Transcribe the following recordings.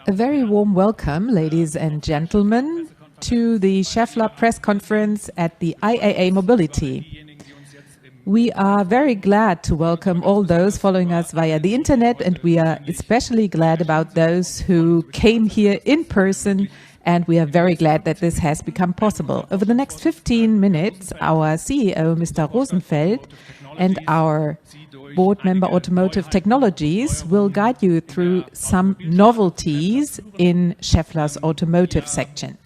A very warm welcome, ladies and gentlemen, to the Schaeffler press conference at the IAA Mobility. We are very glad to welcome all those following us via the internet, and we are especially glad about those who came here in person, and we are very glad that this has become possible. Over the next 15 minutes, our CEO, Mr. Rosenfeld, and our board member Automotive Technologies will guide you through some novelties in Schaeffler's automotive section.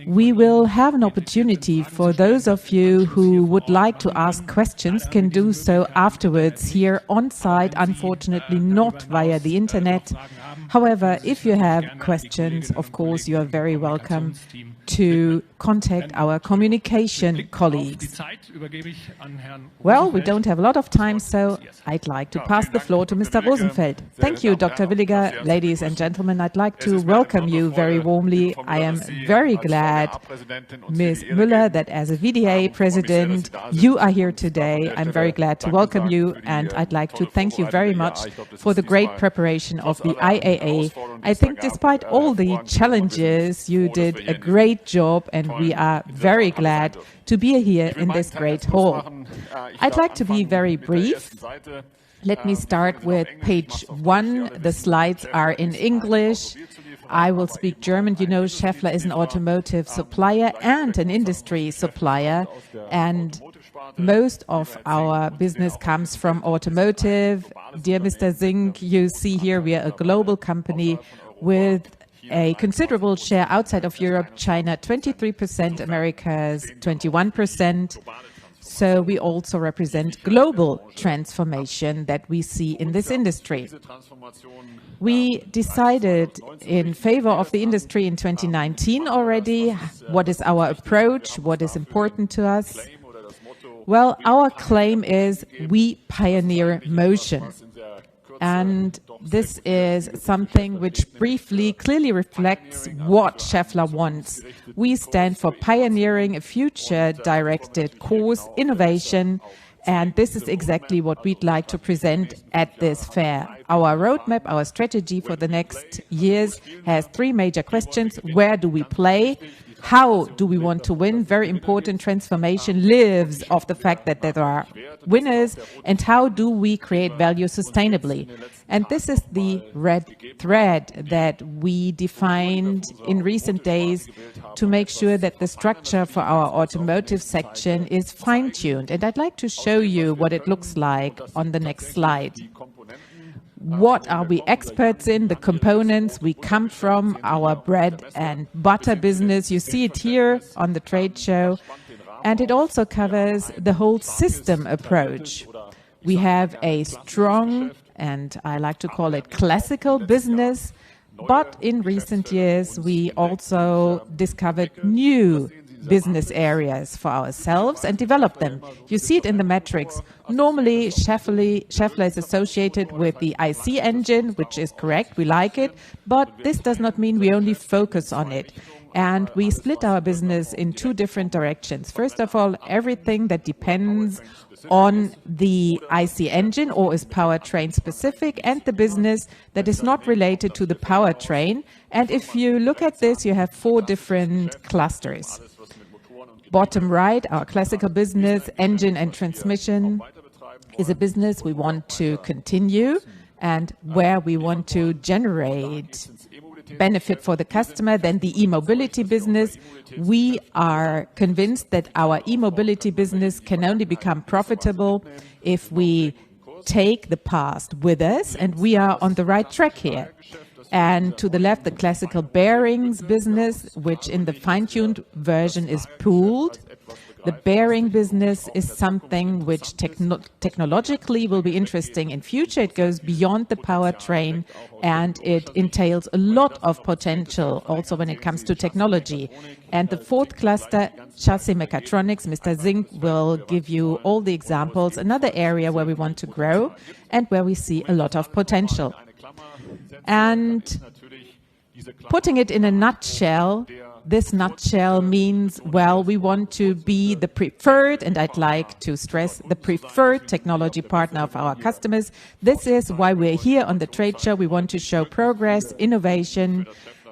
We will have an opportunity for those of you who would like to ask questions can do so afterwards here on site, unfortunately not via the internet. However, if you have questions, of course, you are very welcome to contact our communication colleagues. Well, we don't have a lot of time, so I'd like to pass the floor to Mr. Rosenfeld. Thank you, Dr. Williger. Ladies and gentlemen, I'd like to welcome you very warmly. I am very glad, Ms. Müller, that as a VDA president, you are here today. I'm very glad to welcome you, and I'd like to thank you very much for the great preparation of the IAA. I think despite all the challenges, you did a great job, and we are very glad to be here in this great hall. I'd like to be very brief. Let me start with page 1. The slides are in English. I will speak German. You know, Schaeffler is an automotive supplier and an industry supplier, and most of our business comes from automotive. Dear Mr. Zink, you see here we are a global company with a considerable share outside of Europe, China 23%, Americas 21%. So we also represent global transformation that we see in this industry. We decided in favor of the industry in 2019 already. What is our approach? What is important to us? Well, our claim is we pioneer motion. And this is something which clearly reflects what Schaeffler wants. We stand for pioneering a future-directed course, innovation, and this is exactly what we'd like to present at this fair. Our roadmap, our strategy for the next years has 3 major questions. Where do we play? How do we want to win? Very important. Transformation lives off the fact that there are winners. And how do we create value sustainably? And this is the red thread that we defined in recent days to make sure that the structure for our automotive section is fine-tuned. And I'd like to show you what it looks like on the next slide. What are we experts in? The components we come from, our bread and butter business. You see it here on the trade show. And it also covers the whole system approach. We have a strong, and I like to call it classical business, but in recent years we also discovered new business areas for ourselves and develop them. You see it in the metrics. Normally, Schaeffler is associated with the IC engine, which is correct. We like it, but this does not mean we only focus on it. And we split our business in 2 different directions. First of all, everything that depends on the IC engine or is powertrain specific, and the business that is not related to the powertrain. And if you look at this, you have 4 different clusters. Bottom right, our classical business, engine and transmission, is a business we want to continue and where we want to generate benefit for the customer. Then the e-mobility business. We are convinced that our e-mobility business can only become profitable if we take the past with us, and we are on the right track here. And to the left, the classical bearings business, which in the fine-tuned version is pooled. The bearing business is something which technologically will be interesting in future. It goes beyond the powertrain, and it entails a lot of potential also when it comes to technology. And the 4th cluster, chassis mechatronics, Mr. Zink will give you all the examples, another area where we want to grow and where we see a lot of potential. And putting it in a nutshell, this nutshell means, well, we want to be the preferred, and I'd like to stress the preferred technology partner of our customers. This is why we're here on the trade show. We want to show progress, innovation,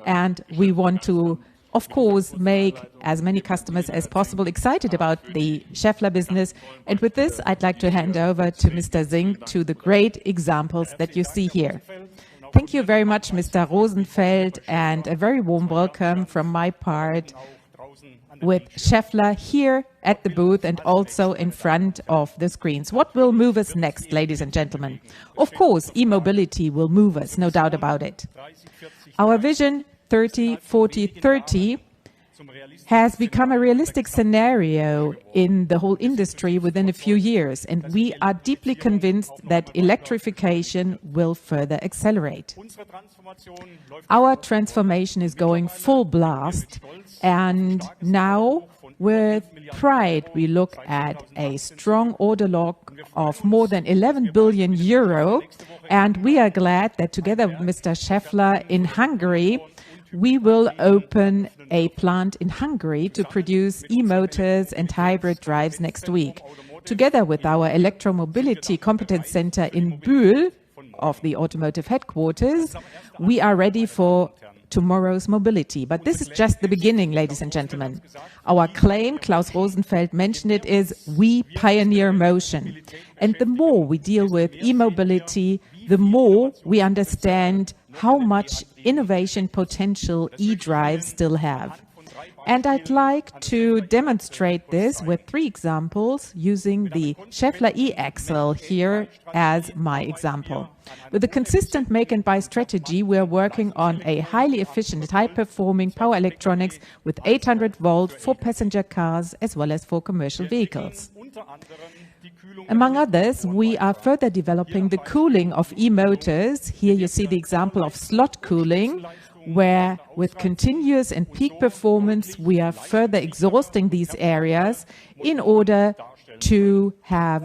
and we want to, of course, make as many customers as possible excited about the Schaeffler business. And with this, I'd like to hand over to Mr. Singh to the great examples that you see here. Thank you very much, Mr. Rosenfeld, and a very warm welcome from my part with Schaeffler here at the booth and also in front of the screens. What will move us next, ladies and gentlemen? Of course, e-mobility will move us, no doubt about it. Our vision 30, 40, 30 has become a realistic scenario in the whole industry within a few years, and we are deeply convinced that electrification will further accelerate. Our transformation is going full blast, and now with pride we look at a strong order log of more than 11 billion euro, and we are glad that together with Mr. Schaeffler in Hungary, we will open a plant in Hungary to produce e-motors and hybrid drives next week. Together with our electromobility competence center in Bühl, of the automotive headquarters, we are ready for tomorrow's mobility. But this is just the beginning, ladies and gentlemen. Our claim, Klaus Rosenfeld mentioned it, is we pioneer motion. And the more we deal with e-mobility, the more we understand how much innovation potential e-drives still have. And I'd like to demonstrate this with 3 examples using the Schaeffler e-axle here as my example. With a consistent make and buy strategy, we are working on a highly efficient, high-performing power electronics with 800 volt for passenger cars as well as for commercial vehicles. Among others, we are further developing the cooling of e-motors. Here you see the example of slot cooling, where with continuous and peak performance, we are further exhausting these areas in order to have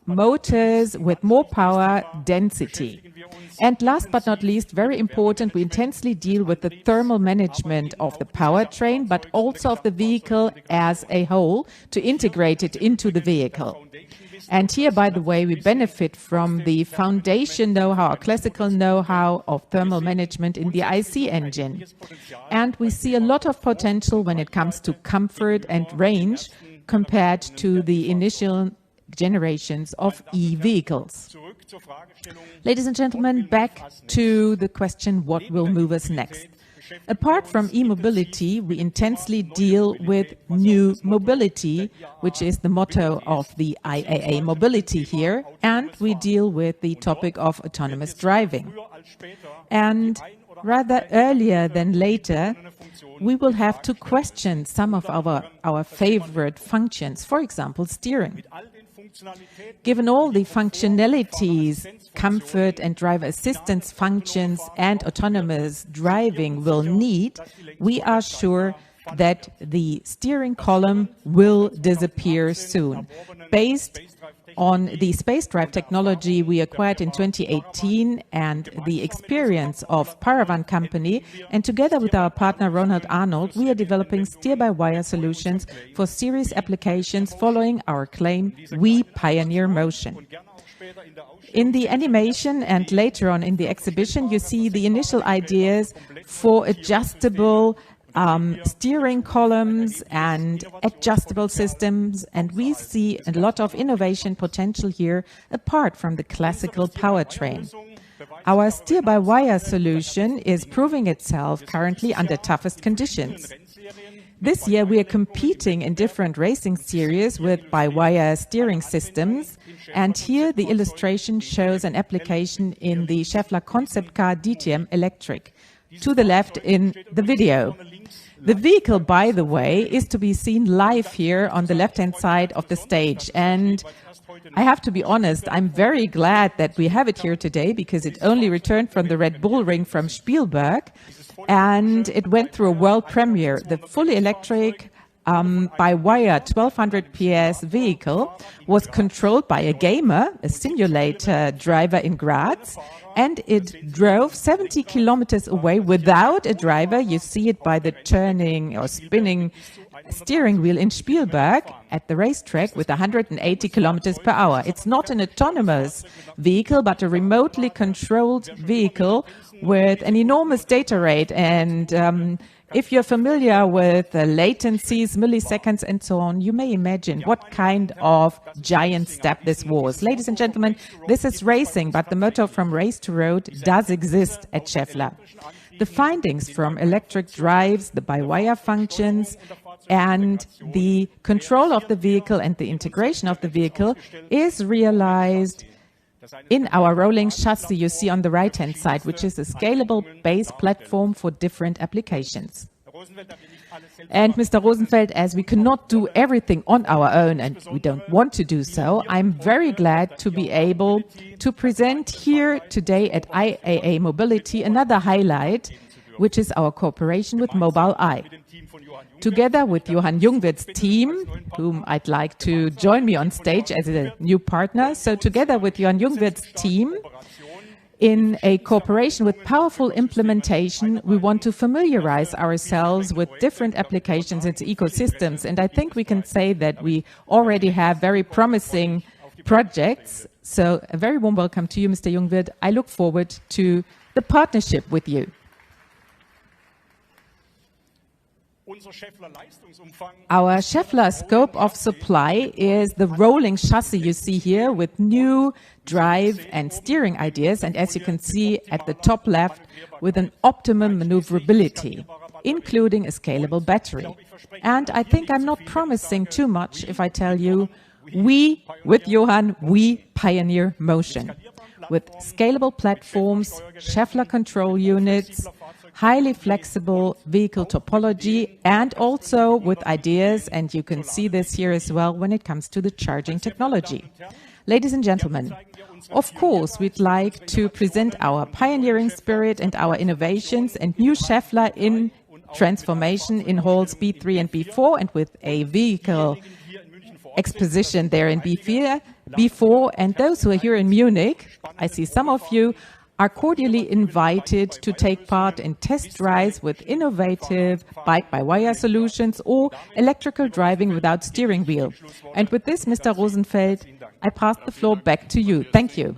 motors with more power density. And last but not least, very important, we intensely deal with the thermal management of the powertrain, but also of the vehicle as a whole to integrate it into the vehicle. And here, by the way, we benefit from the foundation know-how, classical know-how of thermal management in the IC engine. And we see a lot of potential when it comes to comfort and range compared to the initial generations of e-vehicles. Ladies and gentlemen, back to the question, what will move us next? Apart from e-mobility, we intensely deal with new mobility, which is the motto of the IAA Mobility here, and we deal with the topic of autonomous driving. And rather earlier than later, we will have to question some of our favorite functions, for example, steering. Given all the functionalities, comfort and driver assistance functions and autonomous driving will need, we are sure that the steering column will disappear soon. Based on the space drive technology we acquired in 2018 and the experience of Paravan company, and together with our partner Ronald Arnold, we are developing steer-by-wire solutions for series applications following our claim, we pioneer motion. In the animation and later on in the exhibition, you see the initial ideas for adjustable steering columns and adjustable systems, and we see a lot of innovation potential here apart from the classical powertrain. Our steer-by-wire solution is proving itself currently under toughest conditions. This year we are competing in different racing series with by-wire steering systems, and here the illustration shows an application in the Schaeffler concept car DTM Electric. To the left in the video. The vehicle, by the way, is to be seen live here on the left-hand side of the stage. And I have to be honest, I'm very glad that we have it here today because it only returned from the Red Bull Ring from Spielberg and it went through a world premiere. The fully electric by-wire 1200 PS vehicle was controlled by a gamer, a simulator driver in Graz, and it drove 70 kilometers away without a driver. You see it by the turning or spinning steering wheel in Spielberg at the racetrack with 180 kilometers per hour. It's not an autonomous vehicle, but a remotely controlled vehicle with an enormous data rate. And if you're familiar with latencies, milliseconds, and so on, you may imagine what kind of giant step this was. Ladies and gentlemen, this is racing, but the motto from race to road does exist at Schaeffler. The findings from electric drives, the by-wire functions, and the control of the vehicle and the integration of the vehicle is realized in our rolling chassis you see on the right-hand side, which is a scalable base platform for different applications. And Mr. Rosenfeld, as we cannot do everything on our own, and we don't want to do so, I'm very glad to be able to present here today at IAA Mobility another highlight, which is our cooperation with Mobileye. Together with Johann Jungwirth's team, whom I'd like to join me on stage as a new partner. So together with Johann Jungwirth's team, in a cooperation with powerful implementation, we want to familiarize ourselves with different applications and ecosystems. And I think we can say that we already have very promising projects. So a very warm welcome to you, Mr. Jungwirth. I look forward to the partnership with you. Our Schaeffler scope of supply is the rolling chassis you see here with new drive and steering ideas, and as you can see at the top left, with an optimum maneuverability, including a scalable battery. And I think I'm not promising too much if I tell you, we, with Johann, we pioneer motion. With scalable platforms, Schaeffler control units, highly flexible vehicle topology, and also with ideas, and you can see this here as well when it comes to the charging technology. Ladies and gentlemen, of course, we'd like to present our pioneering spirit and our innovations and new Schaeffler in transformation in halls B3 and B4, and with a vehicle exposition there in B4. And those who are here in Munich, I see some of you, are cordially invited to take part in test drives with innovative bike-by-wire solutions or electrical driving without steering wheel. And with this, Mr. Rosenfeld, I pass the floor back to you. Thank you.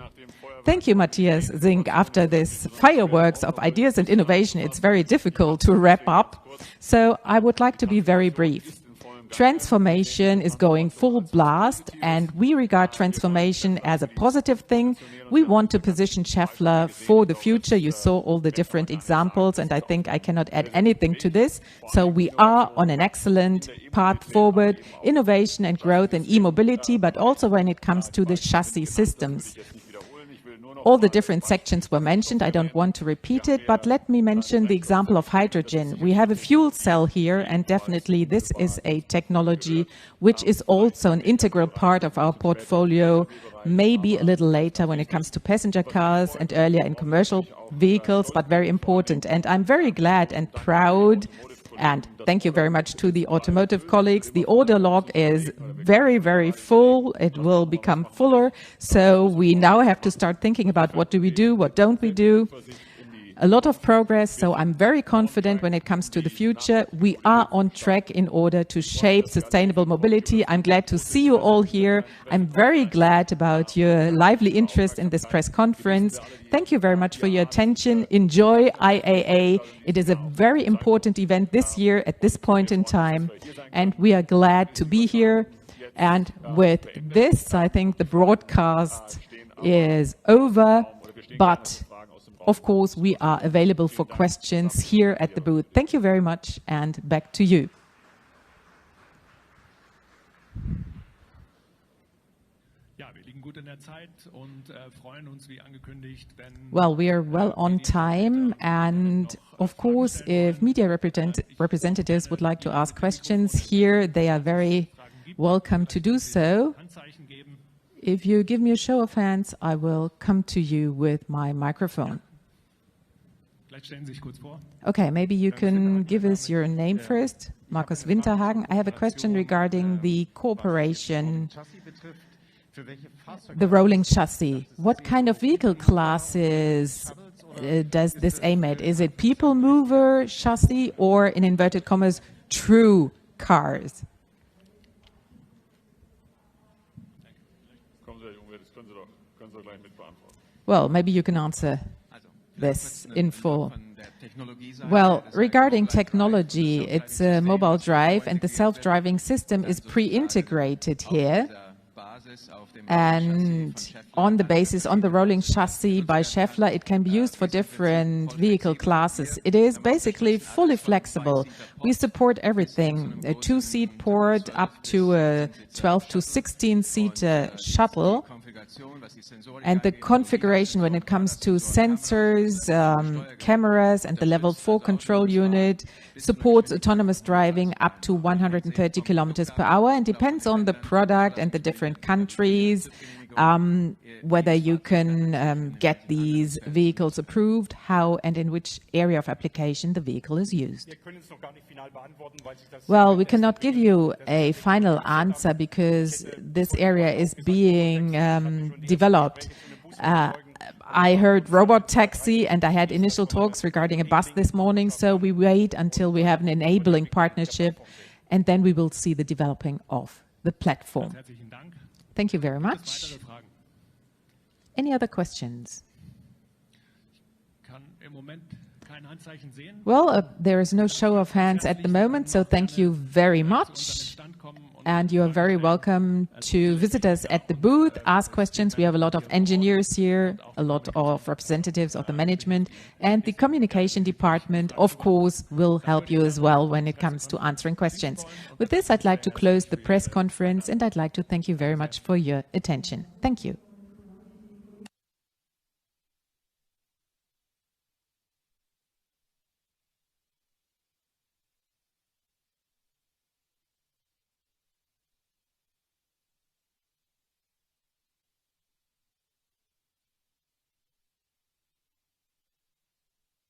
Thank you, Matthias Zink. After this fireworks of ideas and innovation, it's very difficult to wrap up. So I would like to be very brief. Transformation is going full blast, and we regard transformation as a positive thing. We want to position Schaeffler for the future. You saw all the different examples, and I think I cannot add anything to this. So we are on an excellent path forward, innovation and growth in e-mobility, but also when it comes to the chassis systems. All the different sections were mentioned. I don't want to repeat it, but let me mention the example of hydrogen. We have a fuel cell here, and definitely this is a technology which is also an integral part of our portfolio, maybe a little later when it comes to passenger cars and earlier in commercial vehicles, but very important. And I'm very glad and proud, and thank you very much to the automotive colleagues. The order log is very, very full. It will become fuller. So we now have to start thinking about what do we do, what don't we do. A lot of progress, so I'm very confident when it comes to the future. We are on track in order to shape sustainable mobility. I'm glad to see you all here. I'm very glad about your lively interest in this press conference. Thank you very much for your attention. Enjoy IAA. It is a very important event this year at this point in time, and we are glad to be here. And with this, I think the broadcast is over, but of course, we are available for questions here at the booth. Thank you very much, and back to you. Well, we are well on time, and of course, if media representatives would like to ask questions here, they are very welcome to do so. If you give me a show of hands, I will come to you with my microphone. Okay, maybe you can give us your name first. Markus Winterhagen. I have a question regarding the cooperation, the rolling chassis. What kind of vehicle classes does this aim at? Is it people mover chassis or, in inverted commas, true cars? Well, maybe you can answer this in full. Well, regarding technology, it's a mobile drive, and the self-driving system is pre-integrated here. And on the rolling chassis by Schaeffler, it can be used for different vehicle classes. It is basically fully flexible. We support everything, a 2-seat port up to a 12 to 16-seater shuttle. And the configuration when it comes to sensors, cameras, and the level 4 control unit supports autonomous driving up to 130 kilometers per hour, and depends on the product and the different countries, whether you can get these vehicles approved, how and in which area of application the vehicle is used. Well, we cannot give you a final answer because this area is being developed. I heard robot taxi, and I had initial talks regarding a bus this morning, so we wait until we have an enabling partnership, and then we will see the developing of the platform. Thank you very much. Any other questions? Well, there is no show of hands at the moment, so thank you very much. And you are very welcome to visit us at the booth, ask questions. We have a lot of engineers here, a lot of representatives of the management, and the communication department, of course, will help you as well when it comes to answering questions. With this, I'd like to close the press conference, and I'd like to thank you very much for your attention. Thank you.